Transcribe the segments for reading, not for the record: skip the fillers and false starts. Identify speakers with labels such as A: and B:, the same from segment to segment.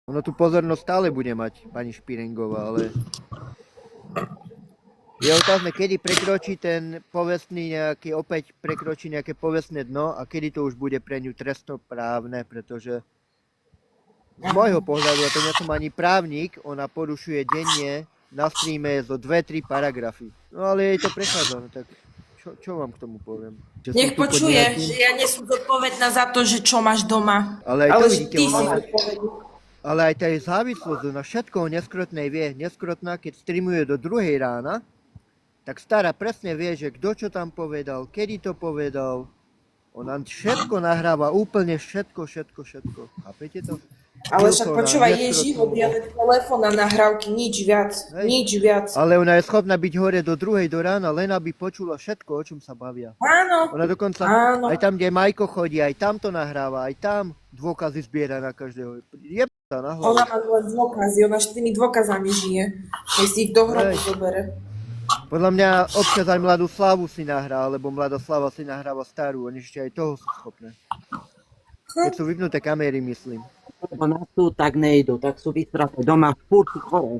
A: Ono tu pozornosť stále bude mať pani Špirengová, ale je otázne, kedy prekročí ten povestný nejaký, opäť prekročí nejaké povestné dno a kedy to už bude pre ňu trestnoprávne, pretože z môjho pohľadu, a to nie som ani právnik, ona porušuje denne na streame zo 2-3 paragrafy. No ale jej to prechádza, no tak čo vám k tomu poviem? Že
B: Nech počuje, že ja nie som zodpovedná za to, že čo máš doma.
A: Ale aj to vidíte,
B: ty si zodpovedný.
A: ale aj tá jej závislosť na všetko o Neskrotnej vie. Neskrotná, keď streamuje do 2 rána, tak stará presne vie, že kto čo tam povedal, kedy to povedal. Ona všetko nahráva, úplne všetko. Chápete to?
B: Ale však počúvaj, je život, ja len telefón a nahrávky, nič viac.
A: Ale ona je schopná byť hore do 2 do rána, len aby počula všetko, o čom sa bavia.
B: Áno.
A: Ona dokonca, aj tam, kde Majko chodí, aj tam to nahráva, aj tam dôkazy zbiera na každého. Jebá na hlavu.
B: Ona má len dôkazy, ona s tými dôkazami žije. Keď si ich do hrobu zobere.
A: Podľa mňa občas aj Mladú Slavu si nahrá, alebo Mladá Slava si nahráva starú, oni ešte aj toho sú schopné. Keď sú vypnuté kamery, myslím.
C: Lebo na sú, tak nejdu, tak sú vystraté doma, furt sú choré.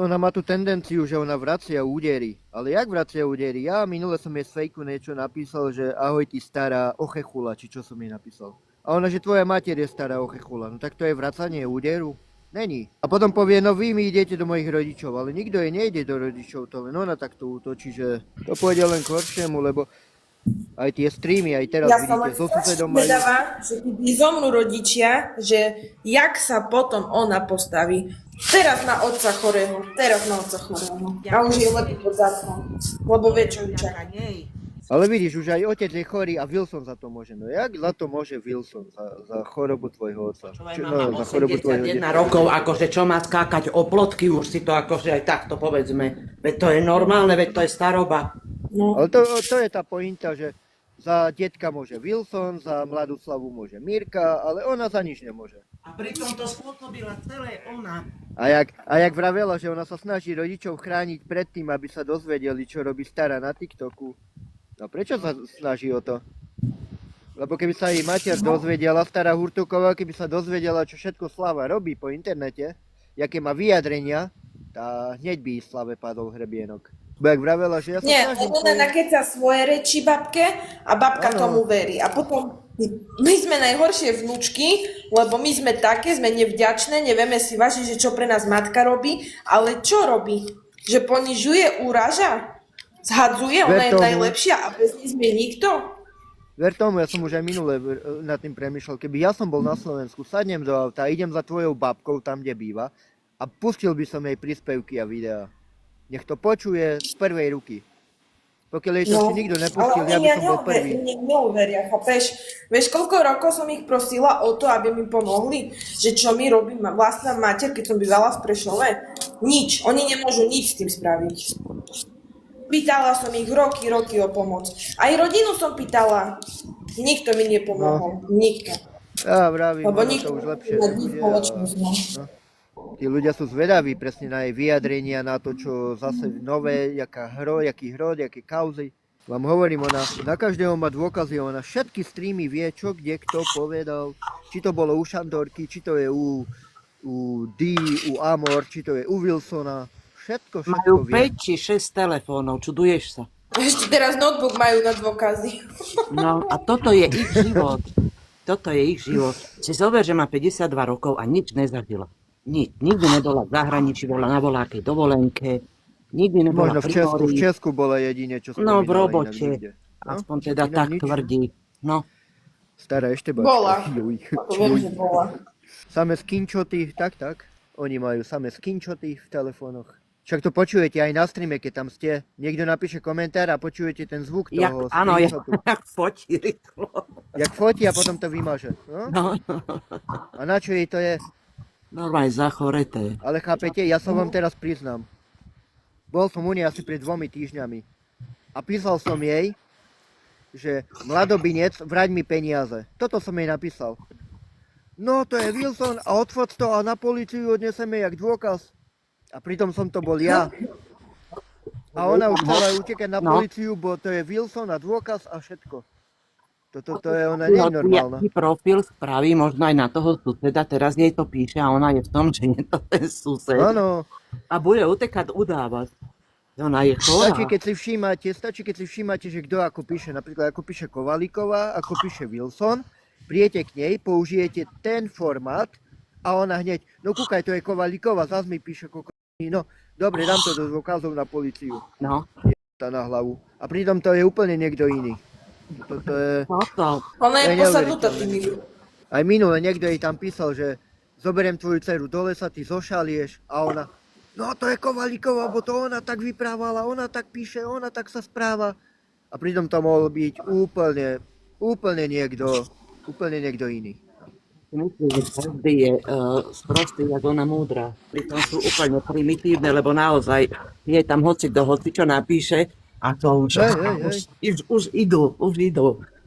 A: Ona má tú tendenciu, že ona vracia údery. Ale jak vracia údery? Ja minule som jej z fejku niečo napísal, že ahoj ty stará ochechula, či čo som jej napísal. A ona, že tvoja mater je stará ochechula. No tak to je vracanie úderu? Není. A potom povie, no vy mi idete do mojich rodičov, ale nikto jej nejde do rodičov, to len ona takto útočí, že to pôjde len k horšiemu, lebo aj tie streamy, aj teraz
B: Ja som
A: vidíte, so susedom
B: majú... že keby zomnú rodičia, že jak sa potom ona postaví. Teraz na otca chorého. A už je lepší pod zácnom, lebo vie, čo ju čaká.
A: Ale vidíš, už aj otec je chorý a Wilson za to môže. No jak za to môže Wilson? Za chorobu tvojho otca?
C: Za chorobu tvojho detstva. Rokov, akože čo má skákať o plotky, už si to akože aj takto povedzme. Veď to je normálne, veď to je staroba.
B: No.
A: Ale to je tá pointa, že za detka môže Wilson, za Mladú Slavu môže Mirka, ale ona za nič nemôže.
C: A pritom to spôsobila celé ona.
A: A jak vravela, že ona sa snaží rodičov chrániť pred tým, aby sa dozvedeli, čo robí stará na TikToku. No prečo sa snaží o to? Lebo keby sa jej mater dozvedela, stará Hurtuková, keby sa dozvedela, čo všetko Slava robí po internete, jaké má vyjadrenia, tá hneď by Slave padol hrebienok. Bo jak vravela, že ja sa
B: Nie,
A: snažím...
B: ona nakeca svoje reči babke a babka tomu verí. A potom my sme najhoršie vnúčky, lebo my sme také, sme nevďačné, nevieme si vážiť, že čo pre nás matka robí, ale čo robí? Že ponižuje, uraža? Zhadzuje, ona je najlepšia a bez nej sme nikto?
A: Ver tomu, ja som už aj minule nad tým premýšľal, keby ja som bol na Slovensku, sadnem do auta, idem za tvojou babkou tam, kde býva a pustil by som jej príspevky a videá. Nech to počuje z prvej ruky. Pokiaľ jej to ešte nikto nepustil, ja by som bol prvý.
B: Mne neuveria, chápeš? Vieš, koľko rokov som ich prosila o to, aby mi pomohli? Že čo mi robí vlastná mater, keď som bývala v Prešove? Nič. Oni nemôžu nič s tým spraviť. Pýtala som ich roky o pomoc. Aj rodinu som pýtala. Nikto mi nepomohol. Nikto.
A: Ja vravím,
B: Lebo
A: to
B: nikto
A: už lepšie
B: nebude spoločnosť.
A: Tí ľudia sú zvedaví presne na jej vyjadrenia, na to, čo zase nové, jaký hrod, jaké kauzy. Vám hovorím, ona na každého má dôkazy, ona všetky streamy vie, čo kde kto povedal. Či to bolo u Šandorky, či to je u D, u Amor, či to je u Wilsona. Všetko
C: Majú
A: vie.
C: 5 či 6 telefónov, čuduješ sa.
B: Ešte teraz notebook majú na dôkazy.
C: No a toto je ich život. Toto je ich život. Si zober, že má 52 rokov a nič nezažila. Nič. Nikdy nebola v zahraničí, bola na voľakej dovolenke. Nikdy nebola
A: Možno v Česku bola jedine, čo spomínala.
C: No v robote. Aspoň teda
A: inak
C: tak
A: nič.
C: tvrdí. No.
A: Stará ešte
B: Bola. To viem, že bola.
A: Samé screenshoty, tak. Oni majú samé screenshoty v telefónoch. Však to počujete aj na streame, keď tam ste. Niekto napíše komentár a počujete ten zvuk toho
C: Áno,
A: screenshotu.
C: jak fotí rýchlo.
A: Jak fotí a potom to vymaže. No? A na čo jej to je?
C: Normálne zachoreté.
A: Ale chápete, ja sa vám teraz priznám. Bol som u nej asi pred 2 týždňami. A písal som jej, že mladobinec, vrať mi peniaze. Toto som jej napísal. No, to je Wilson a odfot to a na políciu odneseme jak dôkaz. A pritom som to bol ja. A ona už chcela utekať na políciu, bo to je Wilson a dôkaz a všetko. To je, ona nie je normálna.
C: Jaký profil spraví, možno aj na toho suseda, teraz jej to píše a ona je v tom, že nie to ten sused.
A: Áno,
C: A bude utekať udávať. Ona je chorá.
A: stačí, keď si všímate, že kto ako píše, napríklad ako píše Kovalíková, ako píše Wilson, príjete k nej, použijete ten formát a ona hneď, no kúkaj, to je Kovalíková, zás mi píše no dobre, dám to do dôkazov na políciu,
C: No,
A: tá na hlavu. A pritom to je úplne niekto iný. To je...
C: toto.
B: Ona je
A: To je
B: posadnutá
A: neuveriteľné.
B: tými.
A: Aj minule niekto jej tam písal, že zoberiem tvoju dceru do lesa, ty zošalieš a ona, no to je Kovalíková, bo to ona tak vyprávala, ona tak píše, ona tak sa správa. A pritom to mohol byť úplne niekto iný.
C: Myslím, že každý je sprostý, jak ona múdra. Pritom sú úplne primitívne, lebo naozaj je tam hoci čo napíše a to už,
A: Hej.
C: už idú.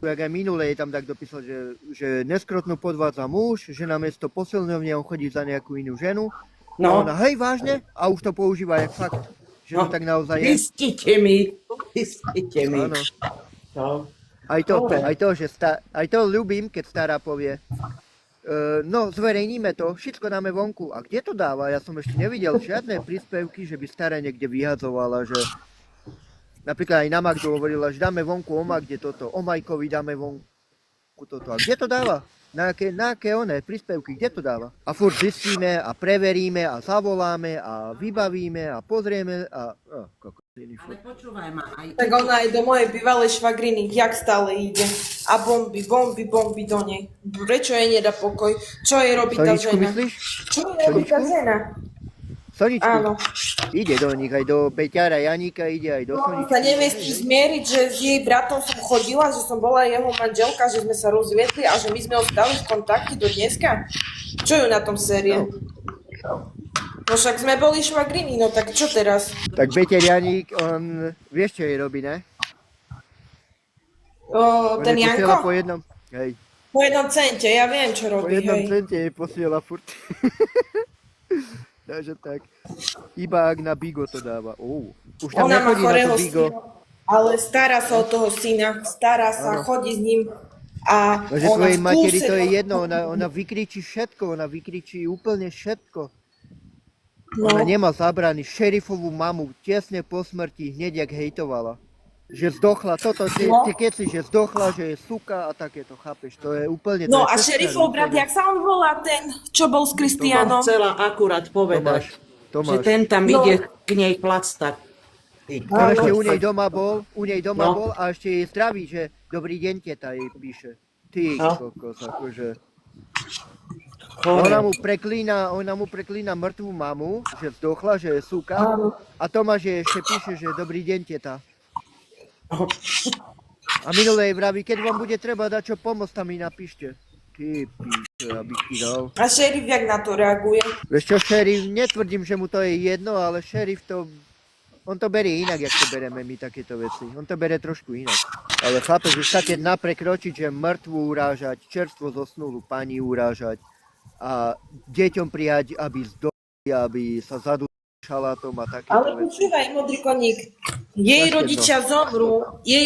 A: Jak aj minule jej tam tak dopísal, že neskrotnú podvádza muž, že namiesto posilňovne on chodí za nejakú inú ženu. A
C: No,
A: ona, hej, vážne? A už to používa jak fakt, že to
C: No.
A: tak naozaj je.
C: pustite mi.
A: Áno.
C: No.
A: Aj to ľúbim, keď stará povie, no zverejníme to, všetko dáme vonku. A kde to dáva? Ja som ešte nevidel žiadne príspevky, že by stará niekde vyhadzovala, že napríklad aj na Magdu hovorila, že dáme vonku o Magde toto, o Majkovi dáme vonku toto. A kde to dáva? Na aké príspevky, kde to dáva? A furt zistíme a preveríme a zavoláme a vybavíme a pozrieme a...
C: Ale počúvaj ma, aj
B: Tak ona aj do mojej bývalej švagriny, jak stále ide. A bomby do nej. Prečo jej nedá pokoj? Čo jej robí tá
A: Soničku
B: žena?
A: myslíš?
B: Čo jej robí tá žena?
A: Soničku?
B: Áno.
A: Ide do nich, aj do Peťara Janíka, ide aj do
B: No,
A: Soničky.
B: sa nevie s tým zmieriť, že s jej bratom som chodila, že som bola jeho manželka, že sme sa rozviedli a že my sme ostali v kontakte do dneska. Čo ju na tom série? No však sme boli švagriny, no tak čo teraz?
A: Tak Peťar Janík, on, vieš čo jej robí, ne?
B: Ten
A: jej posiela
B: Janko? Po jednom cente, ja viem, čo
A: po
B: robí,
A: jednom
B: hej.
A: cente jej posiela furt. Takže tak, iba ak na Bigo to dáva. Už tam
B: Ona má
A: nechodí na
B: chorého
A: to Bigo.
B: syna, ale stará sa o toho syna, stará sa, chodí s ním a
A: No, že
B: ona
A: svojej
B: v
A: materi
B: kúse-
A: to je jedno, ona vykričí všetko, ona vykričí úplne všetko.
B: No.
A: Ona nemá zabrany, šerifovú mamu tesne po smrti hneď jak hejtovala. Že zdochla, tie keci, že zdochla, že je suka a takéto, chápeš, to je úplne...
B: No
A: to je
B: a
A: všetko
B: šerifov brat,
A: úplne.
B: jak sa on volá ten, čo bol s
C: som
B: Kristiánom?
C: chcela akurát povedať,
A: Tomáš.
C: že ten tam
B: No.
C: ide k nej plastať.
A: On ešte u nej doma
C: No.
A: bol a ešte jej zdraví, že dobrý deň, teta jej píše. Ty
C: No.
A: kokos, akože...
C: Chore.
A: Ona mu preklína mŕtvú mamu, že zdochla, že je suka. A Tomáš jej ešte píše, že dobrý deň, teta. A minulé jej vraví, keď vám bude treba dať čo pomôcť, tam mi napíšte. Ty píše, aby ti dal.
B: A šerif jak na to reaguje?
A: Vieš čo, šerif, netvrdím, že mu to je jedno, ale šerif to... On to berie inak, jak to bereme my takéto veci. On to berie trošku inak. Ale chápeš, že sa keď naprekročiť, že mŕtvu urážať, čerstvo zosnulú pani urážať a deťom prijať, aby zdoli, aby sa zadúšali šalátom a takéto
B: Ale
A: veci.
B: počúvaj, modrý koník, jej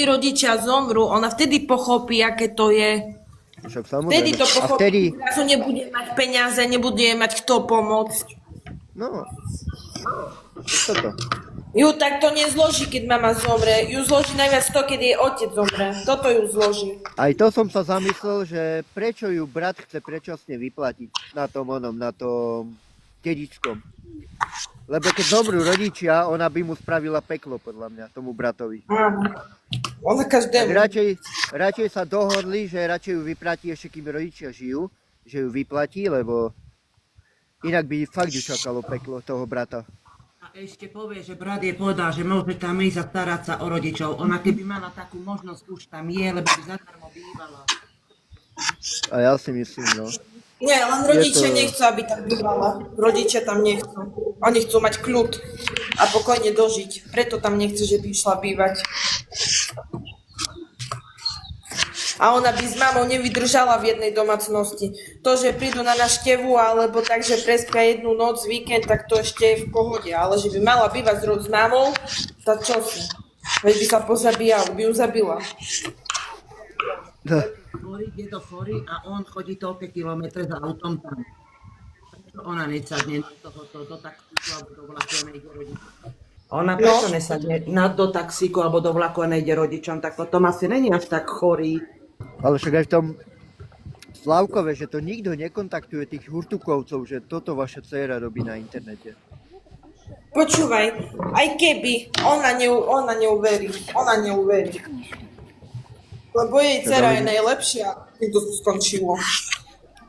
B: rodičia zomrú, ona vtedy pochopí, aké to je.
A: Však
B: Vtedy
A: samozrejme.
B: to
A: A
B: pochopí,
A: vtedy,
B: zrazu nebude mať peniaze, nebude mať kto pomôcť.
A: no, toto.
B: Ju tak to nezloží, keď mama zomre. Ju zloží najviac to, keď jej otec zomre. Toto ju zloží.
A: Aj to som sa zamyslel, že prečo ju brat chce predčasne vyplatiť na tom dedičskom. Lebo keď zomrú rodičia, ona by mu spravila peklo, podľa mňa, tomu bratovi.
B: Áno. Ona
A: Tak
B: každému.
A: radšej sa dohodli, že radšej ju vyplatí ešte, kým rodičia žijú, že ju vyplatí, lebo inak by fakt ju čakalo peklo toho brata.
C: A ešte povie, že brat jej povedal, že môže tam ísť a starať sa o rodičov. Ona keby mala takú možnosť, už tam je, lebo by zadarmo bývala.
A: A ja si myslím, no.
B: Nie, len rodičia
A: to-
B: nechcú, aby tam bývala. Rodičia tam nechcú. Oni chcú mať kľud a pokojne dožiť. Preto tam nechce, že by išla bývať. A ona by s mamou nevydržala v jednej domácnosti. To, že prídu na návštevu, alebo tak, že prespia jednu noc, víkend, tak to ešte je v pohode. Ale že by mala bývať s mamou, tak čo si? Veď by sa pozabíjala, by ju zabila.
A: No.
C: Chorý, dedo chorý a on chodí toľké kilometre za autom tam. Prečo ona nesadne do tohoto, do taxíku alebo do vlaku a nejde rodičom? Ona prečo nesadne do taxíku alebo do vlaku a nejde rodičom, tak potom asi není až tak chorý.
A: Ale však aj v tom Slavkove, že to nikto nekontaktuje tých hurtukovcov, že toto vaša dcéra robí na internete.
B: Počúvaj, aj keby, ona neuverí. Lebo jej dcera je najlepšia. Keď to skončilo.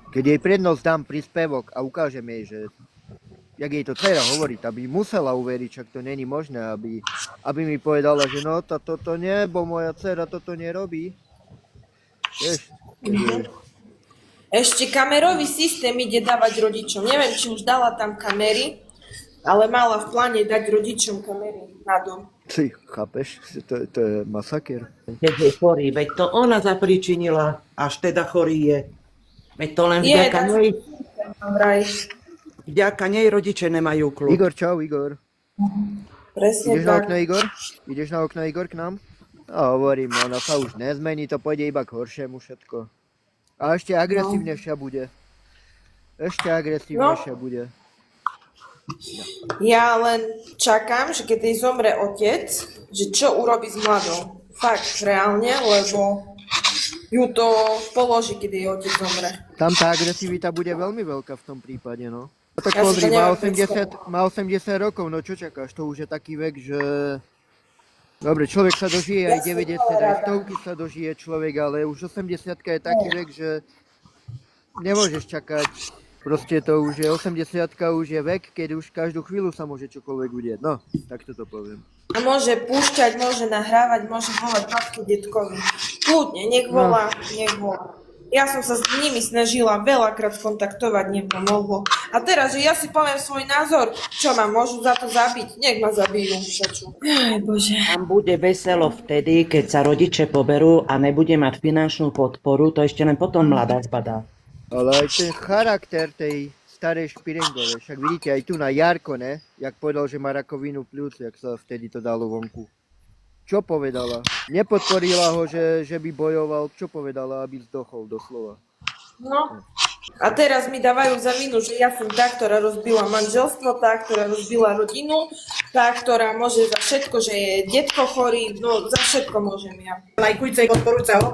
A: Keď jej prednosť dám príspevok a ukážem jej, že jak jej to dcera hovorí, aby musela uveriť, čak to není možné, aby mi povedala, že no toto nie, bo moja dcera toto nerobí. Vieš,
B: Ešte kamerový systém ide dávať rodičom. Neviem, či už dala tam kamery, ale mala v pláne dať rodičom kamery na dom.
A: ty chápeš, to je masaker.
C: Keď je chorý, veď to ona zapričinila, až teda chorý je. Veď to len vďaka nej rodiče nemajú kľud.
A: Igor, čau, Igor.
B: Presne
A: Ideš na
B: tak.
A: okno, Igor? Ideš na okno, Igor, k nám? A hovorím, ona sa už nezmení, to pôjde iba k horšiemu všetko. A ešte agresívnejšia bude. Bude.
B: Ja len čakám, že keď jej zomre otec, že čo urobí s mladou. Fakt, reálne, lebo ju to položí, keď jej otec zomre.
A: Tam tá agresivita bude veľmi veľká v tom prípade, no. No tak
B: Ja si
A: pozri,
B: to neviem
A: má 80 rokov, no čo čakáš? To už je taký vek, že... Dobre, človek sa dožije aj 90, aj stovky sa dožije človek, ale už 80 je taký vek, že nemôžeš čakať. Proste to už je 80 už je vek, keď už každú chvíľu sa môže čokoľvek udieť. No, tak to poviem.
B: A môže púšťať, môže nahrávať, môže volať matke, detkovi. Kľudne, nech volá. Ja som sa s nimi snažila veľakrát skontaktovať, nepomohlo. A teraz, že ja si poviem svoj názor, čo ma môžu za to zabiť? Nech ma zabijú. Aj Bože.
C: Tam bude veselo vtedy, keď sa rodiče poberú a nebude mať finančnú podporu, to ešte len potom mladá zbadá.
A: Ale aj ten charakter tej starej Špirengovej, však vidíte aj tu na Jarko, ne? Jak povedal, že má rakovinu pľúc, jak sa vtedy to dalo vonku. Čo povedala? Nepodporila ho, že by bojoval. Čo povedala, aby zdochol doslova?
B: No. A teraz mi dávajú za vinu, že ja som tá, ktorá rozbila manželstvo, tá, ktorá rozbila rodinu, tá, ktorá môže za všetko, že je detko chorý, no za všetko môžem ja.
D: Lajkujte, podporujte ho,